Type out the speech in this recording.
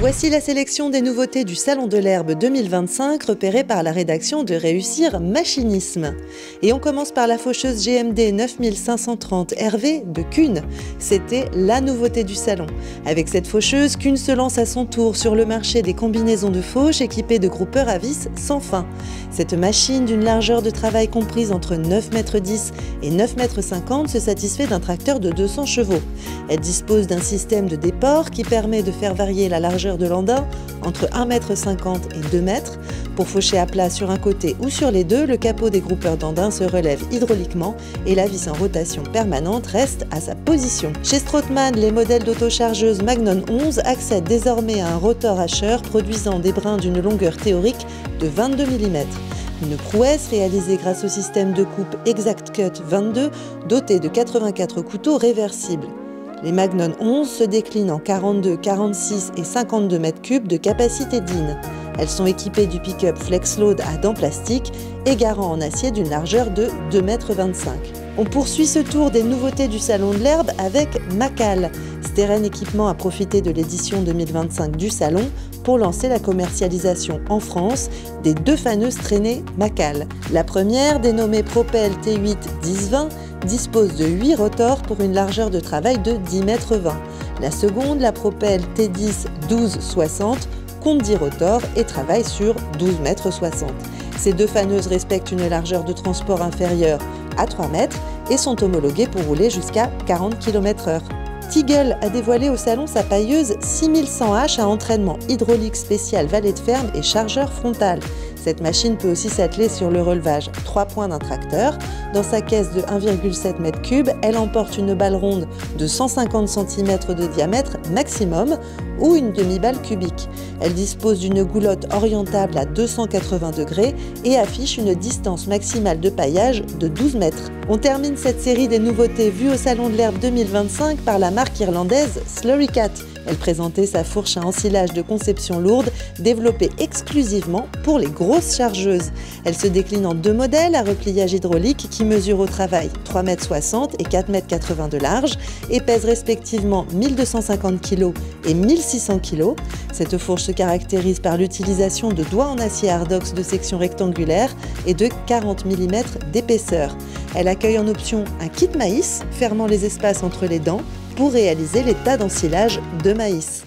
Voici la sélection des nouveautés du Salon de l'Herbe 2025 repérées par la rédaction de Réussir Machinisme. Et on commence par la faucheuse GMD 9530 RV de Kuhn. C'était la nouveauté du salon. Avec cette faucheuse, Kuhn se lance à son tour sur le marché des combinaisons de fauche équipées de groupeurs à vis sans fin. Cette machine d'une largeur de travail comprise entre 9,10 m et 9,50 m se satisfait d'un tracteur de 200 chevaux. Elle dispose d'un système de déport qui permet de faire varier la largeur de l'andin entre 1,50 m et 2 m. Pour faucher à plat sur un côté ou sur les deux, le capot des groupeurs d'andin se relève hydrauliquement et la vis en rotation permanente reste à sa position. Chez Strothmann, les modèles d'autochargeuse Magnon 11 accèdent désormais à un rotor hacheur produisant des brins d'une longueur théorique de 22 mm. Une prouesse réalisée grâce au système de coupe Exact Cut 22 doté de 84 couteaux réversibles. Les Magnon 11 se déclinent en 42, 46 et 52 m3 de capacité DIN. Elles sont équipées du pick-up FlexLoad à dents plastiques et garant en acier d'une largeur de 2,25 m. On poursuit ce tour des nouveautés du Salon de l'Herbe avec Macal. Steren Équipement a profité de l'édition 2025 du Salon pour lancer la commercialisation en France des deux faneuses traînées Macal. La première, dénommée Propel T8 1020, dispose de 8 rotors pour une largeur de travail de 10,20 m. La seconde, la Propel T10 1260, compte 10 rotors et travaille sur 12,60 m. Ces deux faneuses respectent une largeur de transport inférieure à 3 mètres et sont homologuées pour rouler jusqu'à 40 km/h. Teagle a dévoilé au salon sa pailleuse 6100H à entraînement hydraulique spécial valet de ferme et chargeur frontal. Cette machine peut aussi s'atteler sur le relevage 3 points d'un tracteur. Dans sa caisse de 1,7 m3, elle emporte une balle ronde de 150 cm de diamètre maximum ou une demi-balle cubique. Elle dispose d'une goulotte orientable à 280 degrés et affiche une distance maximale de paillage de 12 mètres. On termine cette série des nouveautés vues au Salon de l'Herbe 2025 par la marque irlandaise Slurry Cat. Elle présentait sa fourche à ensilage de conception lourde, développée exclusivement pour les grosses chargeuses. Elle se décline en deux modèles à repliage hydraulique qui mesurent au travail 3,60 m et 4,80 m de large et pèsent respectivement 1250 kg et 1600 kg. Cette fourche se caractérise par l'utilisation de doigts en acier Hardox de section rectangulaire et de 40 mm d'épaisseur. Elle accueille en option un kit maïs fermant les espaces entre les dents pour réaliser les tas d'ensilage de maïs.